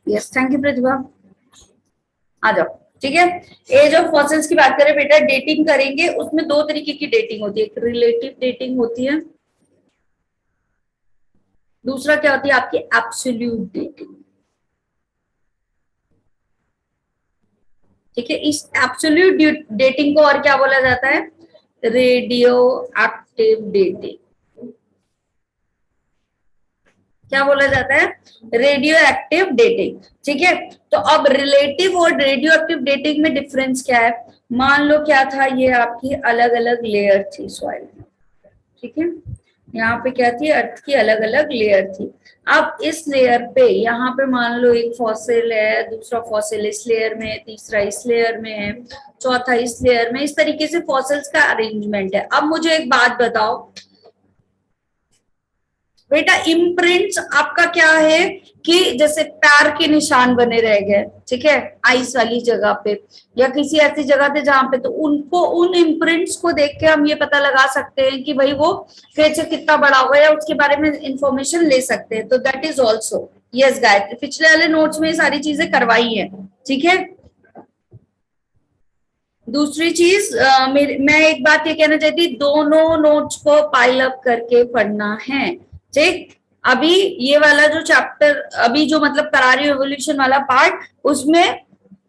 Yes, thank you प्रतिभा। आ जाओ, ठीक है। एज ऑफ फॉसिल्स की बात करें बेटा, डेटिंग करेंगे, उसमें दो तरीके की डेटिंग होती है, एक रिलेटिव डेटिंग होती है, दूसरा क्या होती है आपकी एब्सोल्यूट डेटिंग। ठीक है, इस एब्सोल्यूट डेटिंग को और क्या बोला जाता है, रेडियो एक्टिव डेटिंग। क्या बोला जाता है, रेडियो एक्टिव डेटिंग। ठीक है, तो अब रिलेटिव और रेडियो एक्टिव डेटिंग में डिफरेंस क्या है, मान लो क्या था, ये आपकी अलग अलग लेयर थी सॉइल में। ठीक है, यहाँ पे क्या थी, अर्थ की अलग अलग लेयर थी। अब इस लेयर पे, यहाँ पे मान लो एक फॉसिल है, दूसरा फॉसिल इस लेयर में है, तीसरा इस लेयर में है, चौथा इस लेयर में, इस तरीके से फॉसिल्स का अरेंजमेंट है। अब मुझे एक बात बताओ बेटा, इम्प्रिंट्स आपका क्या है कि जैसे पैर के निशान बने रह गए, ठीक है, आइस वाली जगह पे या किसी ऐसी जगह पे जहां पे, तो उनको, उन इम्प्रिंट्स को देख के हम ये पता लगा सकते हैं कि भाई वो क्रिएचर कितना बड़ा होगा, या उसके बारे में इंफॉर्मेशन ले सकते हैं। तो that is also, yes Gayatri, पिछले वाले नोट्स में ये सारी चीजें करवाई है। ठीक है, दूसरी चीज मैं एक बात ये कहना चाहती, दोनों नोट्स को पाइल अप करके पढ़ना है। ठीक, अभी ये वाला जो चैप्टर, अभी जो मतलब करा रही रिवोल्यूशन वाला पार्ट, उसमें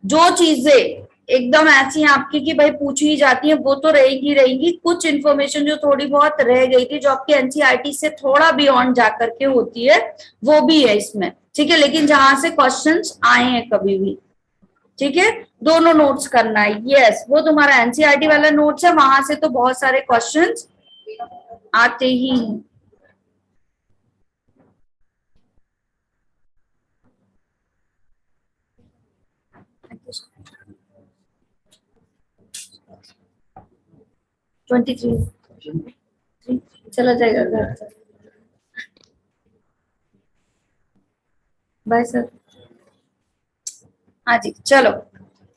जो चीजें एकदम ऐसी हैं आपकी कि भाई पूछी ही जाती है, वो तो रहेगी रहेगी। कुछ इन्फॉर्मेशन जो थोड़ी बहुत रह गई थी, जो आपके एनसीईआरटी से थोड़ा बियॉन्ड जाकर के होती है, वो भी है इसमें। ठीक है, लेकिन जहां से क्वेश्चंस आए हैं कभी भी, ठीक है, दोनों नोट्स करना है। यस, वो तुम्हारा एनसीईआरटी वाला नोट्स है, वहां से तो बहुत सारे क्वेश्चंस आते ही हैं। ट्वेंटी थ्री चला जाएगा घर। Bye sir. हाँ जी, चलो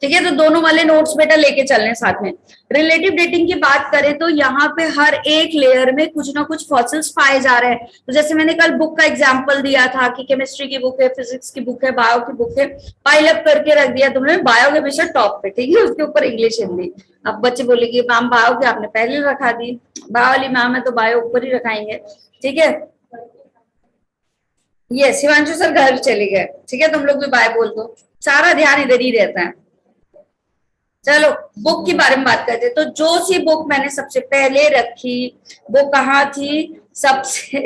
ठीक है, तो दोनों वाले नोट्स बेटा लेके चलने साथ में। रिलेटिव डेटिंग की बात करें तो यहाँ पे हर एक लेयर में कुछ ना कुछ फॉसिल्स पाए जा रहे हैं। तो जैसे मैंने कल बुक का एग्जांपल दिया था कि केमिस्ट्री की बुक है, फिजिक्स की बुक है, बायो की बुक है, पाइल अप करके रख दिया तुमने, बायो के हमेशा टॉप पे, ठीक है, उसके ऊपर इंग्लिश हिंदी। अब बच्चे बोलेंगे मैम बायो के आपने पहले रखा दी, बायो वाली मैम है तो बायो ऊपर ही रखाएंगे। ठीक है, ये शिवांशु सर घर चले गए, ठीक है, तुम लोग भी बाय बोल दो, सारा ध्यान इधर ही रहता है। चलो बुक के बारे में बात करते हैं। तो जो सी बुक मैंने सबसे पहले रखी, वो कहाँ थी, सबसे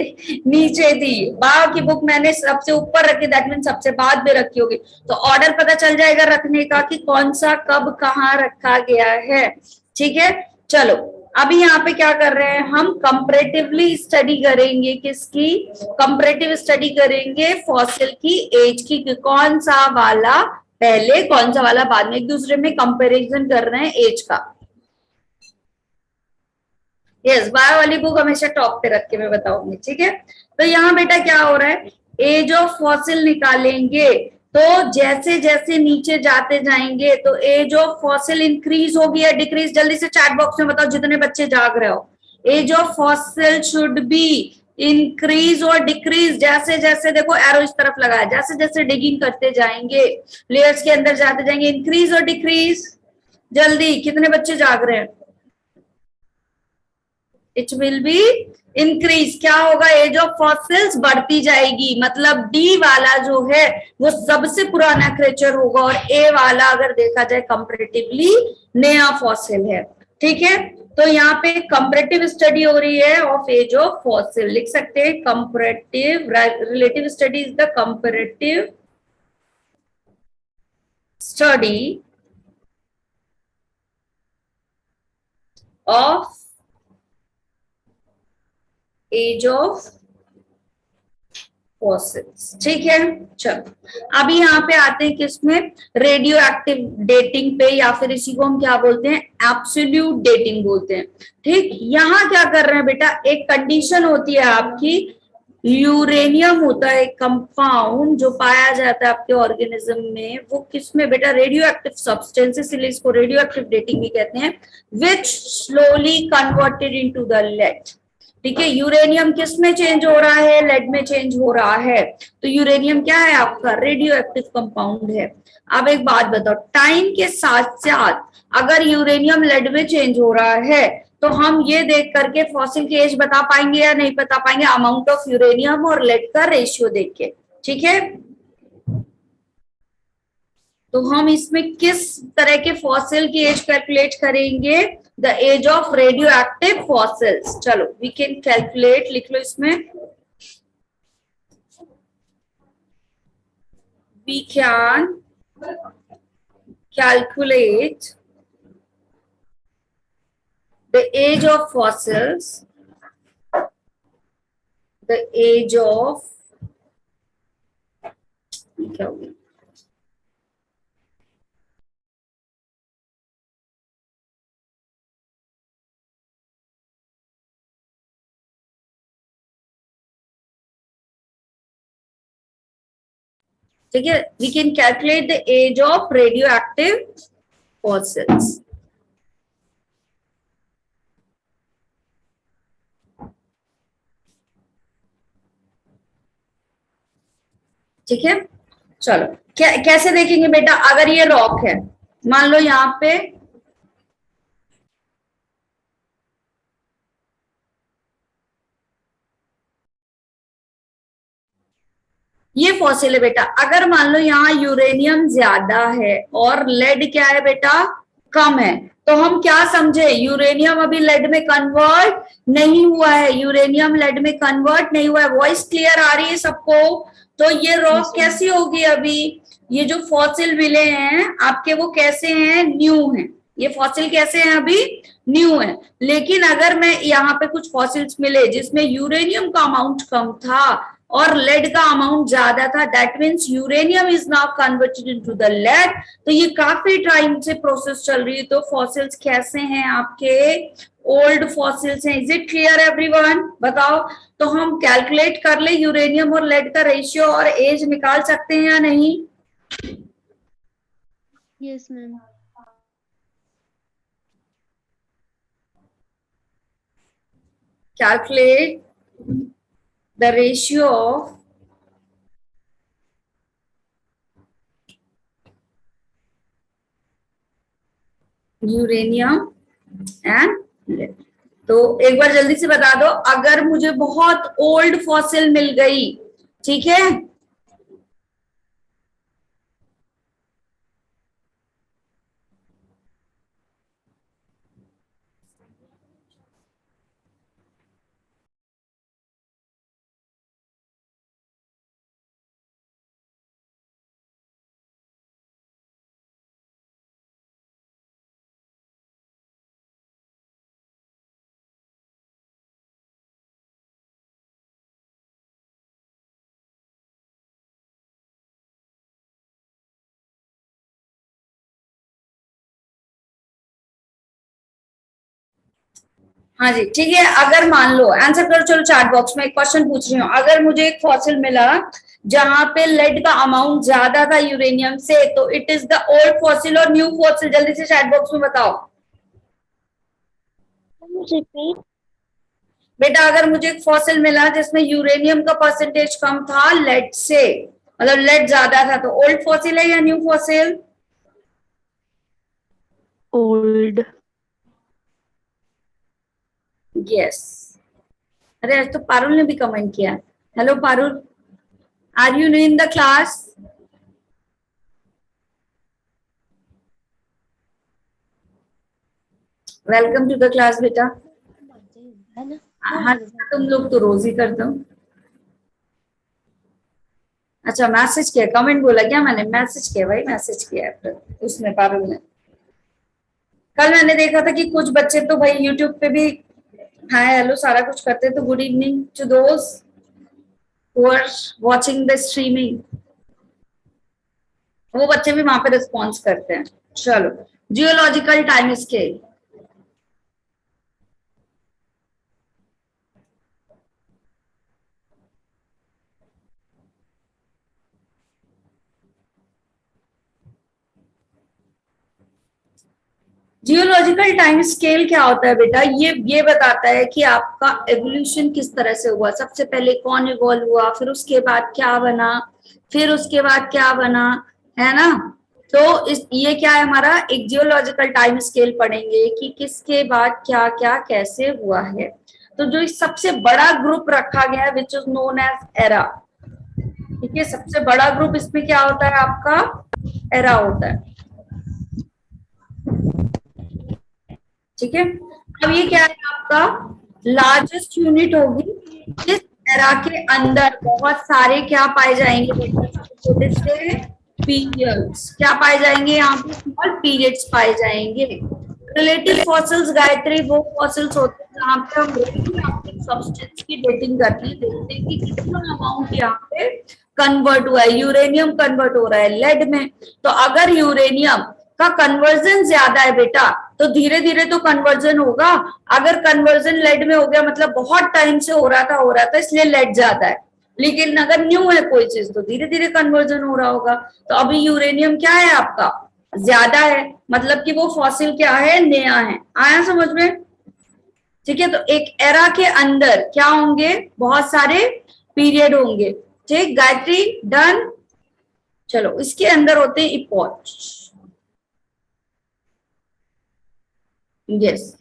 नीचे थी। बाव की बुक मैंने सबसे ऊपर रखी, दैट मीन सबसे बाद में रखी होगी। तो ऑर्डर पता चल जाएगा रखने का कि कौन सा कब कहाँ रखा गया है। ठीक है, चलो अभी यहाँ पे क्या कर रहे हैं हम, कंपैरेटिवली स्टडी करेंगे, किसकी, कंपैरेटिव स्टडी करेंगे फॉसिल की एज की, कि कौन सा वाला पहले कौन सा वाला बाद में, एक दूसरे में कंपैरिजन कर रहे हैं एज का। यस, बायो वाली बुक हमेशा टॉप पे रख के मैं बताऊंगी। ठीक है, तो यहाँ बेटा क्या हो रहा है, एज ऑफ फॉसिल निकालेंगे, तो जैसे जैसे नीचे जाते जाएंगे तो एज ऑफ फॉसिल इंक्रीज होगी या डिक्रीज, जल्दी से चैट बॉक्स में बताओ जितने बच्चे जाग रहे हो। Age of fossil should be increase और डिक्रीज, जैसे जैसे देखो एरो इस तरफ लगा है, जैसे जैसे डिगिंग करते जाएंगे, लेयर्स के अंदर जाते जाएंगे, इंक्रीज और डिक्रीज। जल्दी, कितने बच्चे जाग रहे हैं, इट विल बी इंक्रीज। क्या होगा, एज ऑफ फॉसिल्स बढ़ती जाएगी, मतलब डी वाला जो है वो सबसे पुराना क्रिएचर होगा, और ए वाला अगर देखा जाए कंपैरेटिवली नया फॉसिल है। ठीक है, तो यहाँ पे कंपैरेटिव स्टडी हो रही है ऑफ एज ऑफ फॉसिल, लिख सकते हैं comparative, relative study is the comparative study of age of fossils. ठीक है, चलो अभी यहाँ पे आते हैं किसमें, रेडियो एक्टिव डेटिंग पे, या फिर इसी को हम क्या बोलते हैं, एब्सोल्यूट डेटिंग बोलते हैं। ठीक, यहाँ क्या कर रहे हैं बेटा, एक कंडीशन होती है आपकी, यूरेनियम होता है कंपाउंड जो पाया जाता है आपके ऑर्गेनिज्म में, वो किसमें बेटा, रेडियो एक्टिव सब्सटेंस, इसलिए इसको रेडियो एक्टिव डेटिंग भी कहते हैं, which slowly converted into the lead. ठीक है, यूरेनियम किस में चेंज हो रहा है, लेड में चेंज हो रहा है। तो यूरेनियम क्या है आपका, रेडियो एक्टिव कंपाउंड है। अब एक बात बताओ, टाइम के साथ साथ अगर यूरेनियम लेड में चेंज हो रहा है तो हम ये देख करके फॉसिल की एज बता पाएंगे या नहीं बता पाएंगे, अमाउंट ऑफ यूरेनियम और लेड का रेशियो देख के। ठीक है, तो हम इसमें किस तरह के फॉसिल की एज कैलकुलेट करेंगे, the age of radioactive fossils. चलो वी कैन कैलकुलेट, लिख लो इसमें, we can calculate the age of fossils, the age of, क्या हो गया, ठीक है, we can calculate the age of radioactive fossils. ठीक है, चलो कैसे देखेंगे बेटा, अगर ये रॉक है, मान लो यहाँ पे ये फॉसिल है बेटा, अगर मान लो यहाँ यूरेनियम ज्यादा है और लेड क्या है बेटा, कम है, तो हम क्या समझे, यूरेनियम अभी लेड में कन्वर्ट नहीं हुआ है, यूरेनियम लेड में कन्वर्ट नहीं हुआ है। वॉइस क्लियर आ रही है सबको? तो ये रॉक कैसी होगी अभी, ये जो फॉसिल मिले हैं आपके वो कैसे हैं, न्यू हैं, ये फॉसिल कैसे हैं अभी, न्यू है। लेकिन अगर मैं यहाँ पे कुछ फॉसिल्स मिले जिसमें यूरेनियम का अमाउंट कम था और लेड का अमाउंट ज्यादा था, that means uranium is now converted into the lead. तो ये काफी टाइम से प्रोसेस चल रही है। तो फॉसिल्स कैसे हैं आपके, ओल्ड फॉसिल्स हैं। इज इट क्लियर एवरीवन, बताओ। तो हम कैलकुलेट कर ले यूरेनियम और लेड का रेशियो और एज निकाल सकते हैं या नहीं? Yes ma'am. Calculate the ratio of uranium and lead. तो एक बार जल्दी से बता दो, अगर मुझे बहुत ओल्ड फॉसिल मिल गई, ठीक है, हाँ जी ठीक है। अगर मान लो, आंसर करो चलो चैट बॉक्स में, एक क्वेश्चन पूछ रही हूँ, अगर मुझे एक फॉसिल मिला जहां पे लेड का अमाउंट ज्यादा था यूरेनियम से, तो it is the old fossil और न्यू फॉसिल, जल्दी से चैट बॉक्स में बताओ बेटा। अगर मुझे एक फॉसिल मिला जिसमें यूरेनियम का परसेंटेज कम था लेड से, मतलब लेड ज्यादा था, तो ओल्ड फॉसिल है या न्यू फॉसिल? ओल्ड। यस। अरे आज तो पारुल ने भी कमेंट किया। Hello Parul, are you new in the class? Welcome to the class बेटा। हाँ तुम लोग तो रोज ही करते हो। अच्छा मैसेज किया, कमेंट बोला क्या मैंने, मैसेज किया भाई, मैसेज किया है उसने, पारुल ने। कल मैंने देखा था कि कुछ बच्चे तो भाई यूट्यूब पे भी हाय हेलो सारा कुछ करते, तो good evening to those who are watching the streaming, वो बच्चे भी वहां पे रिस्पॉन्स करते हैं। चलो, geological time scale, geological time scale क्या होता है बेटा? ये बताता है कि आपका एवोल्यूशन किस तरह से हुआ, सबसे पहले कौन इवॉल्व हुआ, फिर उसके बाद क्या बना, फिर उसके बाद क्या बना, है ना? तो ये क्या है हमारा, एक जियोलॉजिकल टाइम स्केल पढ़ेंगे कि किसके बाद क्या क्या कैसे हुआ है। तो जो सबसे बड़ा ग्रुप रखा गया है which is known as era, ठीक है, सबसे बड़ा ग्रुप इसमें क्या होता है आपका, एरा होता है, ठीक है। अब ये क्या है आपका, लार्जेस्ट यूनिट होगी, इस एरा के अंदर बहुत सारे क्या पाए जाएंगे बेटा, छोटे से पीरियड्स क्या पाए जाएंगे, यहाँ पे स्मॉल पीरियड्स पाए जाएंगे। रिलेटिव फॉसिल्स गायत्री वो फॉसिल्स होते हैं जहाँ पे हम रेडियो एक्टिव सब्सटेंस की डेटिंग करते हैं, देखते हैं कि कितना अमाउंट यहाँ पे कन्वर्ट हुआ है, यूरेनियम कन्वर्ट हो रहा है लेड में। तो अगर यूरेनियम का कन्वर्जन ज्यादा है बेटा तो धीरे धीरे तो कन्वर्जन होगा। अगर कन्वर्जन लेड में हो गया मतलब बहुत टाइम से हो रहा था इसलिए लेड ज्यादा है, लेकिन अगर न्यू है कोई चीज तो धीरे धीरे कन्वर्जन हो रहा होगा। तो अभी यूरेनियम क्या है आपका, ज्यादा है, मतलब कि वो फॉसिल क्या है, नया है। आया समझ में? ठीक है, तो एक एरा के अंदर क्या होंगे, बहुत सारे पीरियड होंगे। ठीक, गायत्री डन। चलो इसके अंदर होते हैं इपॉच। यस,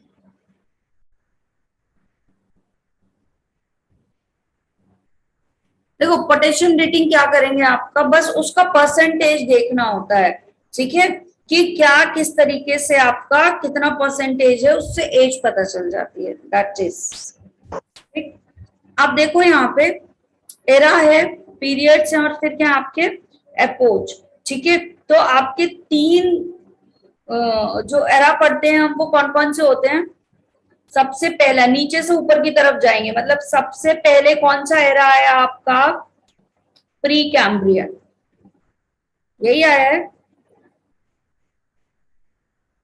देखो पोटेशियम डेटिंग क्या करेंगे आपका, बस उसका परसेंटेज देखना होता है, ठीक है, कि क्या किस तरीके से आपका कितना परसेंटेज है, उससे एज पता चल जाती है, दैट इज ठीक। आप देखो यहाँ पे एरा है, पीरियड्स है, और फिर क्या आपके एपोज, ठीक है। तो आपके तीन जो एरा पढ़ते हैं हम वो कौन कौन से होते हैं, सबसे पहला नीचे से ऊपर की तरफ जाएंगे, मतलब सबसे पहले कौन सा एरा आया आपका, प्री कैम्ब्रियन, यही आया है।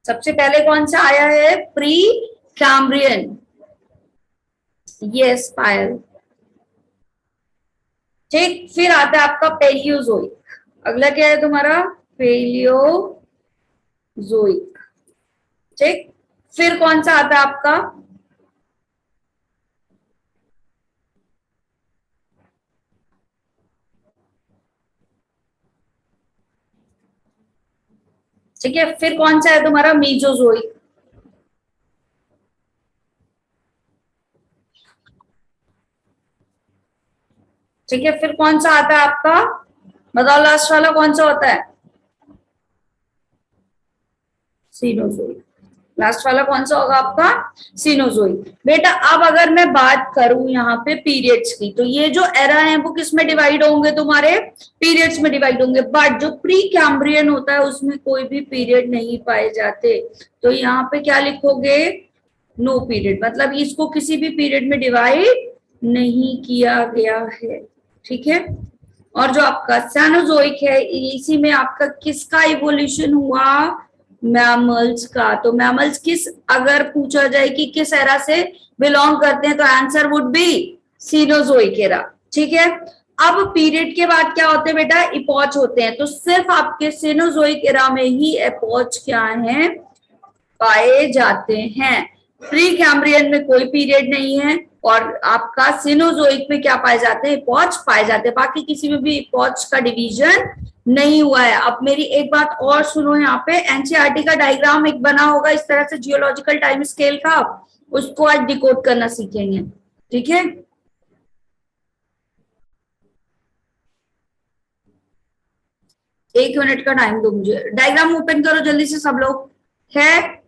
सबसे पहले कौन सा आया है, प्री कैम्ब्रियन, यस पायल। ठीक, फिर आता है आपका पेलियोजोइक, अगला क्या है तुम्हारा, पेलियोजोइक, ठीक। फिर कौन सा आता है आपका, ठीक है, फिर कौन सा है तुम्हारा, मीजोजोइक, ठीक है। फिर कौन सा आता है आपका, बताओ लास्ट वाला कौन सा होता है, सीनोजोइक। लास्ट वाला कौन सा होगा आपका, सीनोजोइक। बेटा अब अगर मैं बात करूं यहाँ पे पीरियड्स की, तो ये जो एरा है वो किस में डिवाइड होंगे, तुम्हारे पीरियड्स में डिवाइड होंगे, बट जो प्री कैम्ब्रियन होता है उसमें कोई भी पीरियड नहीं पाए जाते। तो यहाँ पे क्या लिखोगे, नो पीरियड, मतलब इसको किसी भी पीरियड में डिवाइड नहीं किया गया है, ठीक है। और जो आपका सैनोजोइक है इसी में आपका किसका इवोल्यूशन हुआ, मैमल्स का। तो मैमल्स किस, अगर पूछा जाए कि किस एरा से बिलोंग करते हैं तो answer would be Cenozoic era, ठीक है। अब पीरियड के बाद क्या होते हैं बेटा, इपॉच होते हैं। तो सिर्फ आपके सीनोजोइक एरा में ही एपॉच क्या है, पाए जाते हैं। प्री कैम्ब्रियन में कोई पीरियड नहीं है, और आपका सिनोजोइक में क्या पाए जाते हैं, पॉच पाए जाते हैं, बाकी किसी में भी पॉच का डिवीजन नहीं हुआ है। अब मेरी एक बात और सुनो, यहाँ पे एनसीईआरटी का डायग्राम एक बना होगा इस तरह से जियोलॉजिकल टाइम स्केल का, उसको आज डिकोड करना सीखेंगे, ठीक है। 1 मिनट का टाइम दो मुझे, डायग्राम ओपन करो जल्दी से सब लोग, है।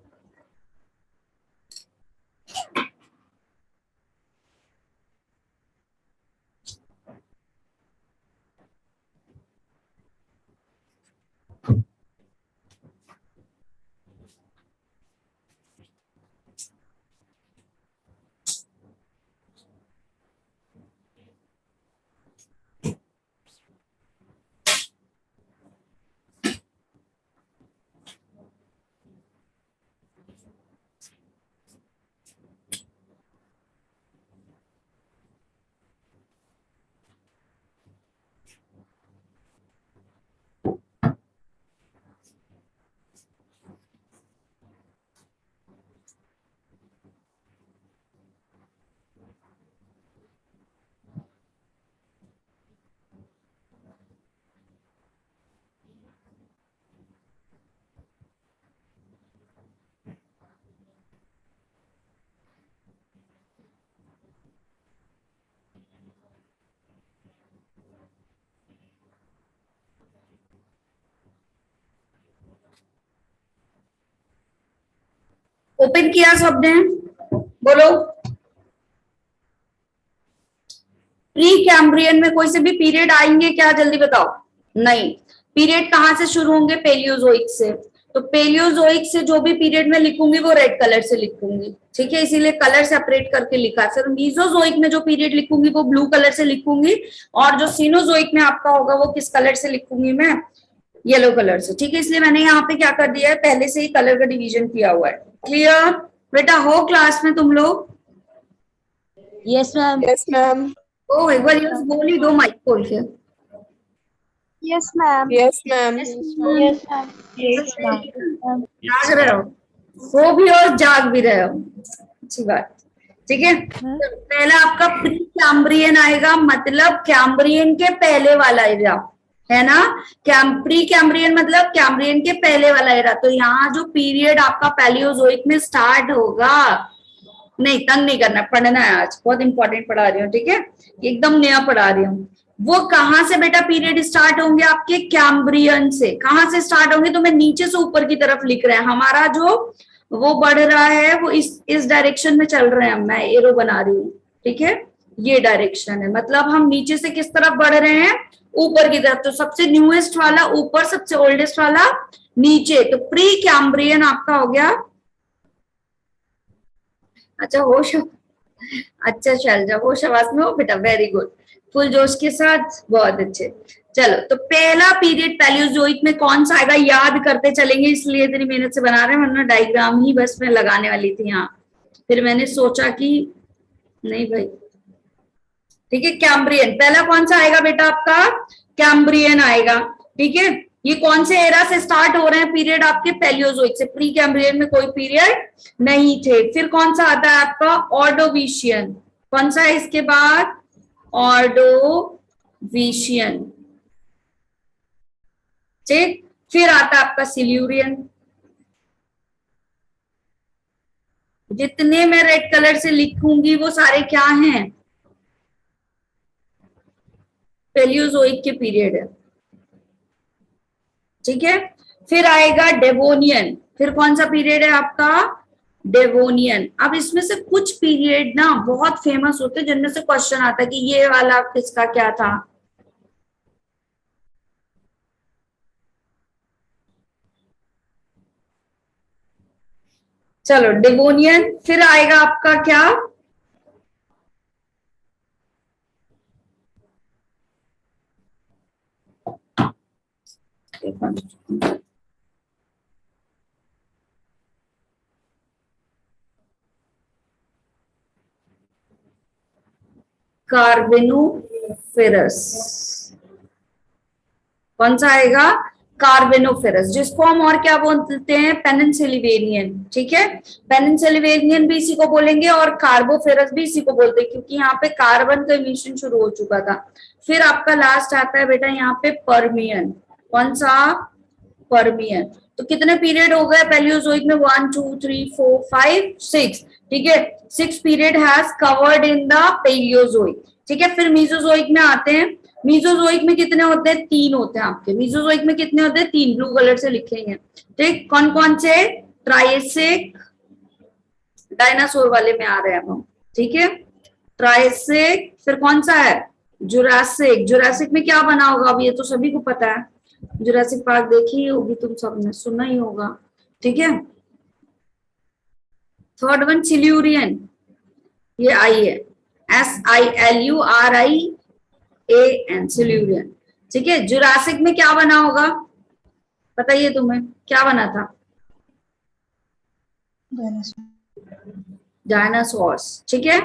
ओपन किया सबने? बोलो। प्री कैम्ब्रियन में कोई से भी पीरियड आएंगे क्या, जल्दी बताओ। नहीं। पीरियड कहां से शुरू होंगे? पेलियोजोइक से। तो पेलियोजोइक से जो भी पीरियड में लिखूंगी वो रेड कलर से लिखूंगी, ठीक है, इसीलिए कलर सेपरेट करके लिखा। फिर मीजोजोइक में जो पीरियड लिखूंगी वो ब्लू कलर से लिखूंगी, और जो सीनोजोइक में आपका होगा वो किस कलर से लिखूंगी मैं? येलो कलर से, ठीक है। इसलिए मैंने यहाँ पे क्या कर दिया है, पहले से ही कलर का डिवीजन किया हुआ है। क्लियर बेटा? हो क्लास में तुम लोग? Yes ma'am. Yes ma'am. ओ एक बार यस बोल ही दो माइक खोल के। Yes ma'am. Yes ma'am. Yes ma'am. Yes ma'am. जाग रहे हो भी और जाग भी रहे हो, अच्छी बात, ठीक है। तो पहला आपका प्री कैम्ब्रियन आएगा, मतलब कैम्ब्रियन के पहले वाला एरा, है ना। प्री कैम्ब्रियन मतलब कैम्ब्रियन के पहले वाला एरा। तो यहाँ जो पीरियड आपका पैलियोजोइक में स्टार्ट होगा, नहीं तंग नहीं करना, पढ़ना है आज, बहुत इंपॉर्टेंट पढ़ा रही हूँ, ठीक है, एकदम नया पढ़ा रही हूँ। वो कहां से बेटा पीरियड स्टार्ट होंगे? आपके कैम्ब्रियन से। कहां से स्टार्ट होंगे? तो मैं नीचे से ऊपर की तरफ लिख रहे हैं, हमारा जो वो बढ़ रहा है वो इस डायरेक्शन में चल रहे हैं, मैं एरो बना रही हूँ, ठीक है, ये डायरेक्शन है, मतलब हम नीचे से किस तरफ बढ़ रहे हैं? ऊपर की तरफ। तो सबसे न्यूएस्ट वाला ऊपर, सबसे ओल्डेस्ट वाला नीचे, तो प्री कैम्ब्रियन आपका हो गया। अच्छा होश, अच्छा चल जाओ, होश आवाज में हो बेटा, वेरी गुड, फुल जोश के साथ, बहुत अच्छे। चलो तो पहला पीरियड पैलियोजोइक में कौन सा आएगा, याद करते चलेंगे, इसलिए इतनी मेहनत से बना रहे हैं, वरना डायग्राम ही बस मैं लगाने वाली थी यहाँ, फिर मैंने सोचा कि नहीं भाई, ठीक है। कैम्ब्रियन पहला कौन सा आएगा बेटा आपका? कैम्ब्रियन आएगा, ठीक है। ये कौन से एरा से स्टार्ट हो रहे हैं पीरियड आपके? पैलियोजोइक से। प्री कैम्ब्रियन में कोई पीरियड नहीं थे। फिर कौन सा आता है आपका? ऑर्डोविशियन। कौन सा है इसके बाद? ऑर्डोविशियन, ठीक। फिर आता है आपका सिल्यूरियन। जितने मैं रेड कलर से लिखूंगी वो सारे क्या हैं? पैलियोजोइक के पीरियड है, ठीक है। फिर आएगा डेवोनियन। फिर कौन सा पीरियड है आपका? डेवोनियन। अब इसमें से कुछ पीरियड ना बहुत फेमस होते हैं, जिनमें से क्वेश्चन आता है कि ये वाला किसका क्या था। चलो डेवोनियन। फिर आएगा आपका क्या? कार्बोनोफेरस। कौन सा आएगा? कार्बोनोफेरस, जिसको हम और क्या बोलते हैं? पेनिनसिलिवेनियन, ठीक है। पेनिनसिलिवेनियन भी इसी को बोलेंगे और कार्बोफेरस भी इसी को बोलते हैं, क्योंकि यहाँ पे कार्बन का इमिशन शुरू हो चुका था। फिर आपका लास्ट आता है बेटा यहाँ पे पर्मियन। कौन सा? पर्मियन। तो कितने पीरियड हो गए पैलियोजोइक में? 1 2 3 4 5 6, ठीक है। 6 period has covered in the Palaeozoic, ठीक है। फिर मीजोजोइक में आते हैं। मीजोजोइक में कितने होते हैं? 3 होते हैं आपके। मीजोजोइक में कितने होते हैं? 3, ब्लू कलर से लिखेंगे, ठीक। कौन कौन से? ट्राइसिक, डायनासोर वाले में आ रहे हैं हम, ठीक है। ट्राइसिक। फिर कौन सा है? जुरासिक। जुरासिक में क्या बना होगा? अब ये तो सभी को पता है, जुरासिक पार्क देखी ही होगी, तुम सबने सुना ही होगा, ठीक है। थर्ड वन सिल्यूरियन, ये आई है, SILURIAN, सिल्यूरियन, ठीक है। जुरासिक में क्या बना होगा? बताइए तुम्हें क्या बना था? डायनासोर्स, ठीक है।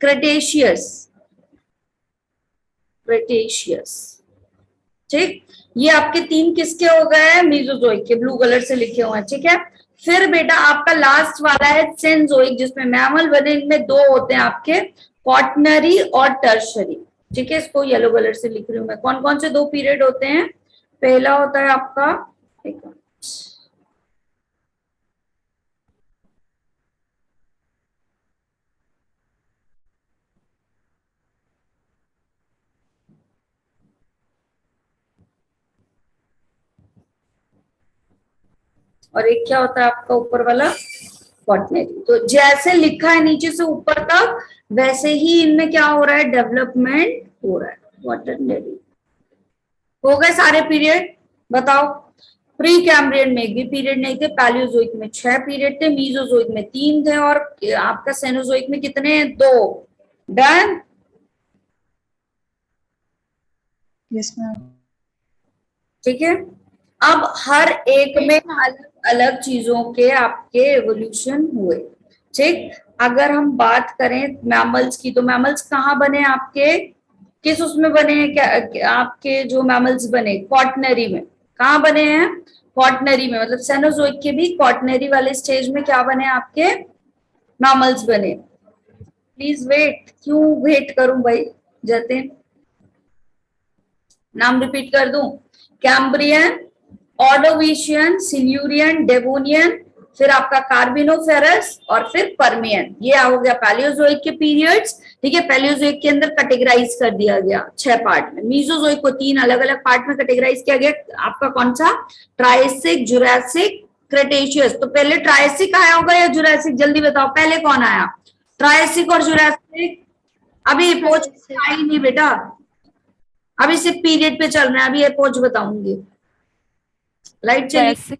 क्रेटेशियस, क्रेटेशियस, ठीक। ये आपके 3 किसके हो गए? मीजोजोइक के, ब्लू कलर से लिखे हुए हैं, ठीक है। फिर बेटा आपका लास्ट वाला है सेंजोइक, जिसमें मैमल बने, इनमें 2 होते हैं आपके, क्वाटनरी और टर्शरी, ठीक है। इसको येलो कलर से लिख रही हूँ मैं। कौन कौन से 2 पीरियड होते हैं? पहला होता है आपका, एक मिनट, और एक क्या होता है आपका ऊपर वाला? क्वाटरनरी। तो जैसे लिखा है नीचे से ऊपर तक वैसे ही इनमें क्या हो रहा है, डेवलपमेंट हो रहा है। क्वाटरनरी हो गए सारे पीरियड। बताओ, प्री कैम्ब्रियन में एक भी पीरियड नहीं थे, पैलियोजोइक में 6 पीरियड थे, मीजोजोइक में 3 थे, और आपका सेनोजोइक में कितने हैं, 2। डन। Yes ma'am. ठीक है, अब हर एक में अलग अलग चीजों के आपके एवोल्यूशन हुए। ठीक, अगर हम बात करें मैमल्स की, तो मैमल्स कहाँ बने आपके, किस उसमें बने हैं, क्या आपके जो मैमल्स बने क्वाटरनरी में, कहाँ बने हैं, क्वाटरनरी में, मतलब सेनोजोइक के भी क्वाटरनरी वाले स्टेज में क्या बने आपके, मैमल्स बने। प्लीज वेट, क्यों वेट करूं भाई जतिन, नाम रिपीट कर दूं, कैम्ब्रियन, ऑर्डोविशियन, सिल्यूरियन, डेवोनियन, फिर आपका कार्बिनोफेरस और फिर पर्मियन। ये हो गया पैलियोजोइक के पीरियड्स। ठीक है, पैलियोजोइक के अंदर कैटेगराइज कर दिया गया 6 पार्ट में। मीसोजोइक को 3 अलग अलग पार्ट में कैटेगराइज किया गया। आपका कौन सा, ट्रायसिक, जुरासिक, क्रेटेशियस। तो पहले ट्रायसिक आया होगा या जुरासिक, जल्दी बताओ पहले कौन आया, ट्रायसिक और जुरासिक। अभी एपोच आई नहीं बेटा, अभी सिर्फ पीरियड पे चल रहे हैं, अभी एपोच बताऊंगी। लाइट चली,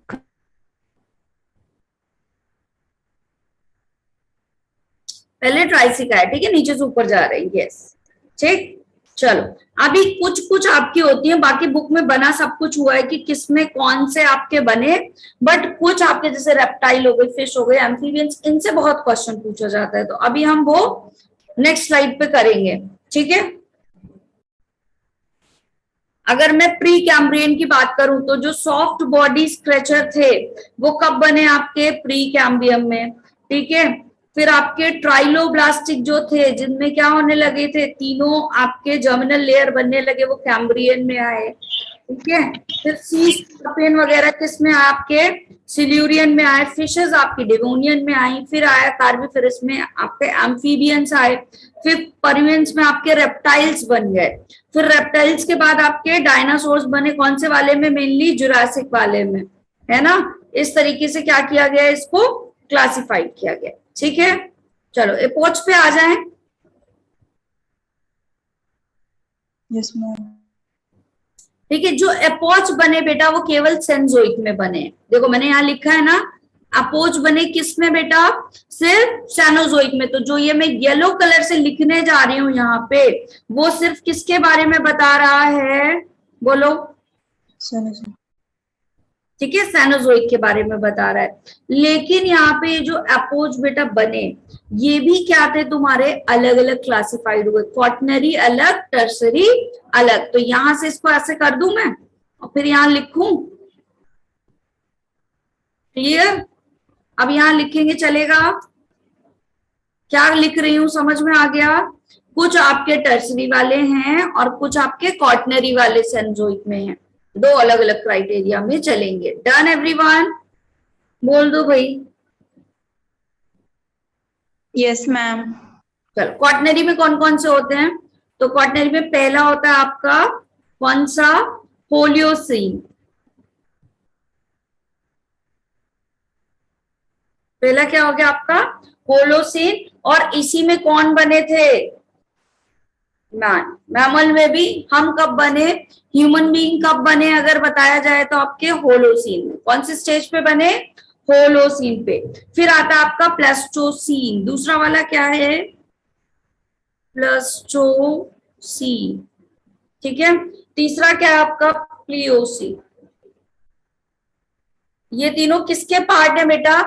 पहले ट्राइसिक आया। ठीक है, नीचे से ऊपर जा रहे हैं। यस, ठीक। चलो, अभी कुछ कुछ आपकी होती है, बाकी बुक में बना सब कुछ हुआ है कि किसमें कौन से आपके बने, बट कुछ आपके जैसे रेप्टाइल हो गए, फिश हो गए, एम्फीबियंस, इनसे बहुत क्वेश्चन पूछा जाता है। तो अभी हम वो नेक्स्ट स्लाइड पे करेंगे। ठीक है, अगर मैं प्री कैम्ब्रियन की बात करूं तो जो सॉफ्ट बॉडी स्क्रैचर थे वो कब बने आपके, प्री कैम्ब्रियम में। ठीक है, फिर आपके ट्राइलोब्लास्टिक जो थे, जिनमें क्या होने लगे थे, तीनों आपके जर्मिनल लेयर बनने लगे, वो कैम्ब्रियन में आए। ठीक है, फिर सी स्कॉर्पियन वगैरह किस में आपके, सिल्यूरियन में आए। फिशेस आपकी डेवोनियन में आई। फिर आया कार्बोफेरस में आपके एम्फीबियंस आए। फिर पर्मियंस में आपके रेप्टाइल्स बन गए। फिर रेप्टाइल्स के बाद आपके डायनासोर्स बने, कौन से वाले में, मेनली जुरासिक वाले में, है ना। इस तरीके से क्या किया गया, इसको क्लासिफाइड किया गया। ठीक है, चलो एपोच पे आ जाएं। Yes ma'am. ठीक है, जो एपोच बने बेटा वो केवल सेंजोइक में बने। देखो मैंने यहाँ लिखा है ना, अपोच बने किस में बेटा, सिर्फ सेनोजोइक में। तो जो ये मैं येलो कलर से लिखने जा रही हूँ यहाँ पे, वो सिर्फ किसके बारे में बता रहा है, बोलो। ठीक है, सेनोजोइक के बारे में बता रहा है। लेकिन यहाँ पे जो अपोच बेटा बने, ये भी क्या थे तुम्हारे, अलग अलग क्लासिफाइड हुए, क्वाटरनरी अलग, टर्सरी अलग। तो यहां से इसको ऐसे कर दूं मैं और फिर यहां लिखूं, क्लियर। अब यहां लिखेंगे चलेगा, क्या लिख रही हूं समझ में आ गया। कुछ आपके टर्सरी वाले हैं और कुछ आपके क्वाटरनरी वाले सेनोजोइक में हैं। दो अलग अलग क्राइटेरिया में चलेंगे। डन एवरीवन, बोल दो भाई। Yes ma'am. चलो, क्वाटरनरी में कौन कौन से होते हैं, तो क्वाटरनरी में पहला होता है आपका कौन सा, होलियोसीन। पहला क्या हो गया आपका, होलोसीन। और इसी में कौन बने थे, मैन। मैमल में भी हम कब बने, ह्यूमन बीइंग कब बने अगर बताया जाए तो आपके होलोसीन में। कौन से स्टेज पे बने, होलोसीन पे। फिर आता है आपका प्लेस्टोसीन, दूसरा वाला क्या है, प्लेस्टोसीन। ठीक है, तीसरा क्या है आपका, प्लियोसीन। ये तीनों किसके पार्ट है बेटा,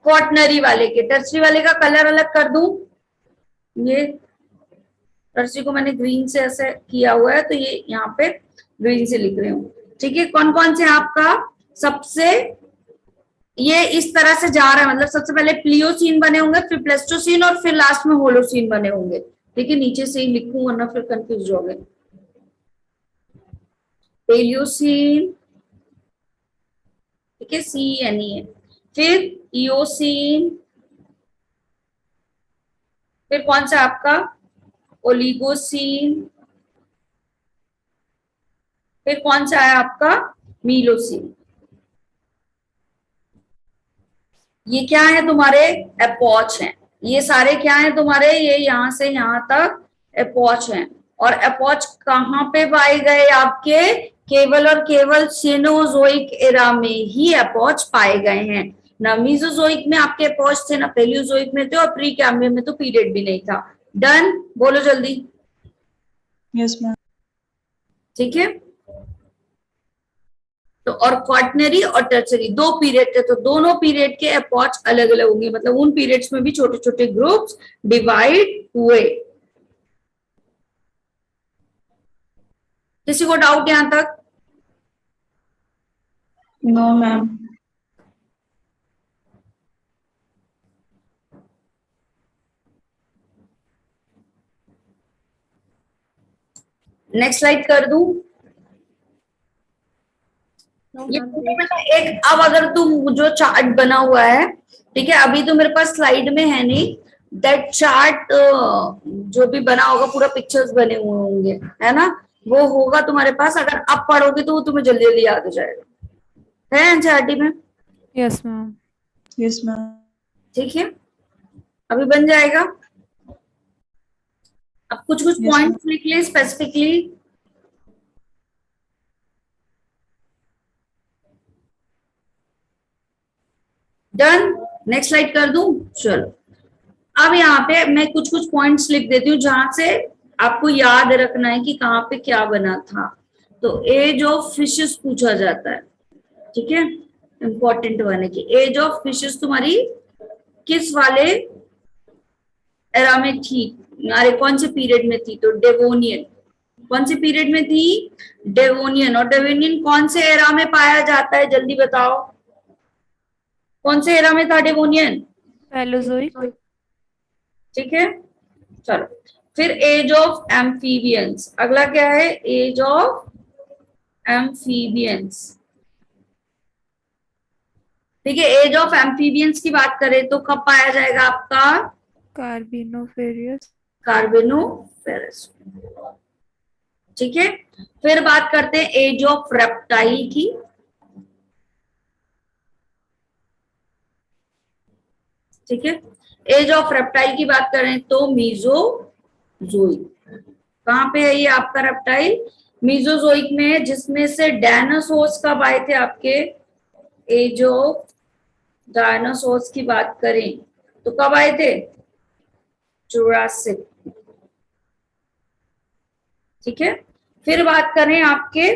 क्वाटरनरी वाले के। टर्सरी वाले का कलर अलग कर दूं, ये टर्सरी को मैंने ग्रीन से ऐसे किया हुआ है, तो ये यहाँ पे ग्रीन से लिख रही हूँ। ठीक है, कौन कौन से आपका, सबसे ये इस तरह से जा रहा है, मतलब सबसे पहले प्लियोसीन बने होंगे, फिर प्लेस्टोसीन और फिर लास्ट में होलोसीन बने होंगे। ठीक है, नीचे से ही लिखूं वरना फिर कंफ्यूज हो गए। पेलियोसीन, ठीक है, CNE है। फिर इयोसीन, फिर कौन सा आपका, ओलिगोसीन, फिर कौन सा है आपका, मीलोसीन। ये क्या है तुम्हारे एपोच हैं, ये सारे क्या है तुम्हारे, ये यहां से यहां तक एपोच हैं। और एपोच कहाँ पे पाए गए आपके, केवल और केवल सीनोजोइक एरा में ही एपोच पाए गए हैं। ना मीजोजोइक में आपके एपोच थे, ना पेलियोजोइक में थे, और प्री कैम्ब्रियम में तो पीरियड भी नहीं था। डन, बोलो जल्दी। Yes, ma'am. ठीक है, तो और क्वार्टनरी और टर्चरी दो पीरियड थे, तो दोनों पीरियड के एपोच अलग अलग होंगे, मतलब उन पीरियड्स में भी छोटे छोटे ग्रुप्स डिवाइड हुए। किसी को डाउट यहां तक? No, ma'am. नेक्स्ट स्लाइड कर दूं? No, ये ma'am. बेटा एक, अब अगर तुम जो चार्ट बना हुआ है, ठीक है, अभी तो मेरे पास स्लाइड में है नहीं, दैट चार्ट जो भी बना होगा पूरा पिक्चर्स बने हुए होंगे, है ना, वो होगा तुम्हारे पास, अगर अब पढ़ोगे तो वो तुम्हें जल्दी जल्दी याद हो जाएगा, है एनसीईआरटी में? Yes, ma'am. Yes, ma'am. ठीक है, अभी बन जाएगा। अब कुछ कुछ Yes, पॉइंट्स लिख ले स्पेसिफिकली। डन, नेक्स्ट स्लाइड कर दूं? चलो, अब यहाँ पे मैं कुछ कुछ पॉइंट्स लिख देती हूँ जहां से आपको याद रखना है कि कहाँ पे क्या बना था। तो एज ऑफ फिशेस पूछा जाता है, ठीक है, इंपॉर्टेंट वन है कि एज ऑफ फिशेस तुम्हारी किस वाले एरा में थी, अरे कौन से पीरियड में थी, तो डेवोनियन। कौन से पीरियड में थी? डेवोनियन। और डेवोनियन कौन से एरा में पाया जाता है, जल्दी बताओ, कौन से एरा में था डेवोनियन? Paleozoic. ठीक है, चलो, फिर एज ऑफ एम्फीबियंस, अगला क्या है, एज ऑफ एम्फीबियंस। ठीक है, एज ऑफ एम्फीबियंस की बात करें तो कब पाया जाएगा आपका? Carboniferous. कार्बोनोफेरस। ठीक है, फिर बात करते हैं एज ऑफ रेप्टाइल की। ठीक है, एज ऑफ रेप्टाइल की बात करें तो मीजोजोइक। कहां पे है ये आपका रेप्टाइल? मीजोजोइक में है, जिसमें से डायनासोर्स कब आए थे आपके? एज ऑफ डायनासोर्स की बात करें तो कब आए थे? जुरासिक। ठीक है, फिर बात करें आपके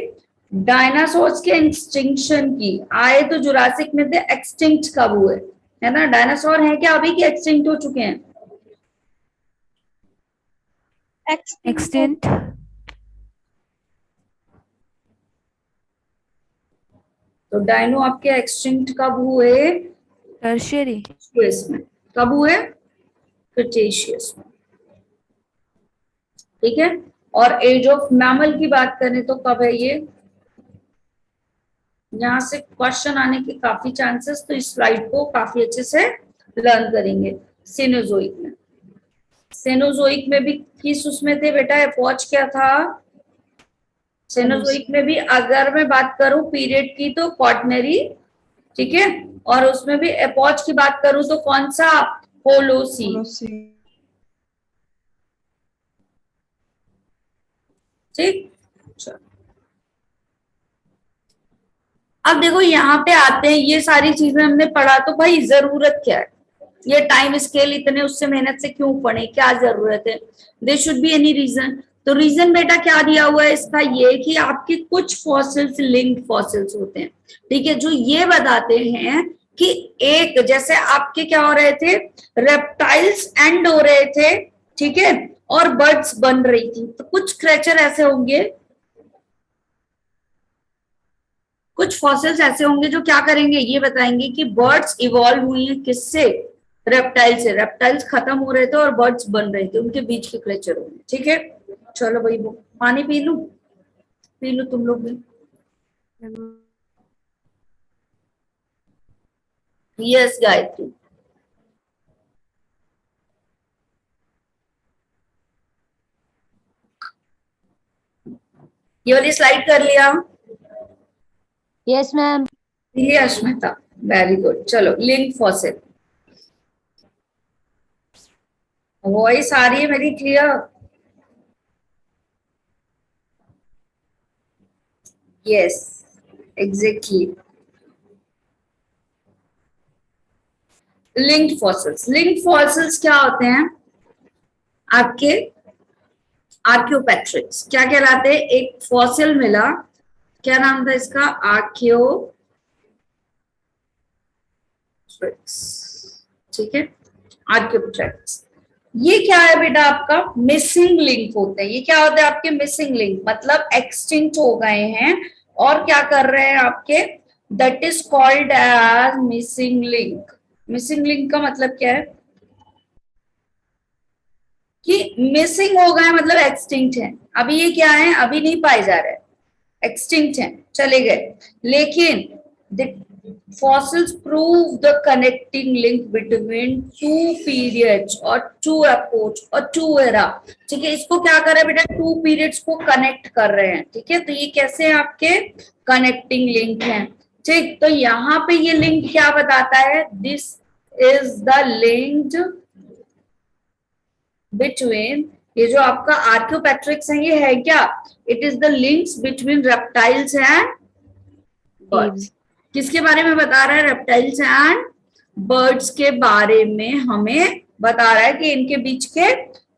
डायनासोर्स के एक्सटिंक्शन की, आए तो जुरासिक में थे, एक्सटिंक्ट कब हुए, है ना, डायनासोर है क्या अभी, कि एक्सटिंक्ट हो चुके हैं? Extinct. तो डायनो आपके एक्सटिंक्ट कब हुए? Tertiary. में। कब हुए? क्रिटेशियस में। ठीक है, और एज ऑफ मैमल की बात करें तो कब है ये? यहां से क्वेश्चन आने के काफी चांसेस, तो इस स्लाइड को काफी अच्छे से लर्न करेंगे। सेनोजोइक में, सेनोजोइक में भी किस उसमें थे बेटा, एपोच क्या था? सेनोजोइक में भी अगर मैं बात करूं पीरियड की तो क्वार्टनरी, ठीक है, और उसमें भी एपोच की बात करूं तो कौन सा? होलोसी। Policy. ठीक, चलो। अब देखो यहाँ पे आते हैं, ये सारी चीजें हमने पढ़ा, तो भाई जरूरत क्या है, ये टाइम स्केल इतने उससे मेहनत से क्यों पढ़े, क्या जरूरत है? There should be any reason. तो रीजन बेटा क्या दिया हुआ है इसका, ये कि आपके कुछ फॉसिल्स लिंक्ड फॉसिल्स होते हैं, ठीक है, जो ये बताते हैं कि एक, जैसे आपके क्या हो रहे थे, रेप्टाइल्स एंड हो रहे थे, ठीक है, और बर्ड्स बन रही थी, तो कुछ क्रेचर ऐसे होंगे, कुछ फॉसिल्स ऐसे होंगे जो क्या करेंगे, ये बताएंगे कि बर्ड्स इवॉल्व हुई हैं किससे? रेप्टाइल से। रेप्टाइल्स खत्म हो रहे थे और बर्ड्स बन रहे थे, उनके बीच के क्रेचर होंगे। ठीक है, चलो भाई, वो पानी पी लो तुम लोग भी। यस गायत्री, ये वाली स्लाइड कर लिया? Yes, ma'am. ये अश्मिता, वेरी गुड। चलो, लिंक फॉसिल। वॉइस आ रही है मेरी clear? Yes, exactly. Linked fossils, linked fossils क्या होते हैं आपके? आर्कियोपेट्रिक्स। क्या कहलाते हैं? एक फॉसिल मिला, क्या नाम था इसका? आर्कियोपेट्रिक्स। ठीक है, आर्कियोपेट्रिक्स। ये क्या है बेटा? आपका मिसिंग लिंक होते हैं। ये क्या होते हैं आपके? मिसिंग लिंक, मतलब एक्सटिंक्ट हो गए हैं और क्या कर रहे हैं आपके? That is called as missing link. Missing link का मतलब क्या है? कि मिसिंग हो गए मतलब एक्सटिंक्ट है। अभी ये क्या है? अभी नहीं पाए जा रहे, एक्सटिंक्ट है, चले गए। लेकिन fossils prove the connecting link between two periods और two epochs और two era। ठीक है, इसको क्या कर रहे हैं बेटा? टू पीरियड्स को कनेक्ट कर रहे हैं। ठीक है, तो ये कैसे हैं आपके? कनेक्टिंग लिंक हैं। ठीक, तो यहाँ पे ये लिंक क्या बताता है? This is the linked between, ये जो आपका आर्कियोपेट्रिक्स है, ये है क्या? It is the links between reptiles and birds. किसके बारे में बता रहा है? रेप्टाइल्स एंड बर्ड्स के बारे में हमें बता रहा है कि इनके बीच के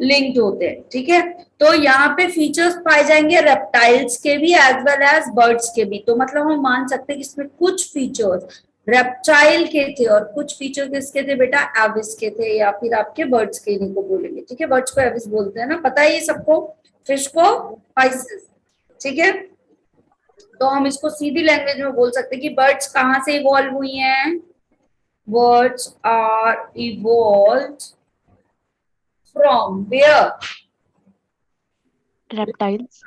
लिंक्ड होते हैं। ठीक है, तो यहाँ पे फीचर्स पाए जाएंगे रेप्टाइल्स के भी एज वेल एज बर्ड्स के भी। तो मतलब हम मान सकते हैं कि इसमें कुछ फीचर्स रेप्टाइल के थे और कुछ फीचर किसके थे बेटा? एविस के थे, या फिर आपके बर्ड्स के इन्हीं को बोलेंगे। ठीक है, बर्ड्स को एविस बोलते हैं ना, पता है ये सबको। फिश को पाइसेस। ठीक है, तो हम इसको सीधी लैंग्वेज में बोल सकते हैं कि बर्ड्स कहाँ से इवॉल्व हुई हैं? Birds are evolved from where? Reptiles.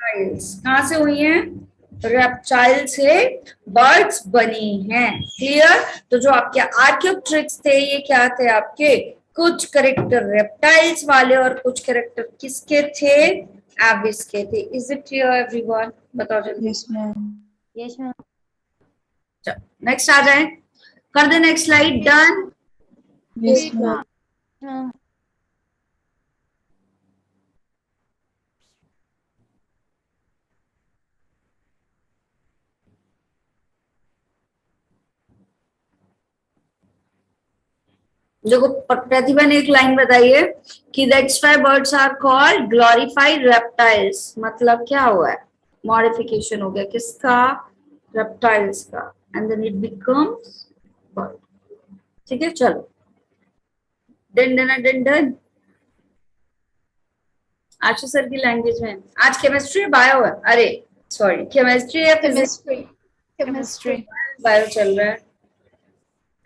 कहाँ से हुई हैं? रेप्टाइल से बर्ड्स बनी हैं। क्लियर? तो जो आपके आर्कियोप्टेरिक्स थे, ये क्या थे आपके? कुछ करेक्टर रेप्टाइल्स वाले और कुछ करेक्टर किसके थे? एविस के थे। Is it clear everyone? बताओ जल्दी। Yes, ma'am. Yes, ma'am. Next आ जाए, कर दे next slide. Done. Yes, ma'am. देखो, प्रतिभा ने एक लाइन बताई है कि that's why birds are called glorified reptiles. मतलब क्या हुआ है? मॉडिफिकेशन हो गया किसका? रेप्टाइल्स का, and then it becomes bird. ठीक है, चलो, done done done done. Ashu sir की लैंग्वेज में आज केमिस्ट्री बायो है, अरे सॉरी, केमिस्ट्री या फिजिक्स? Chemistry. बायो चल रहा है।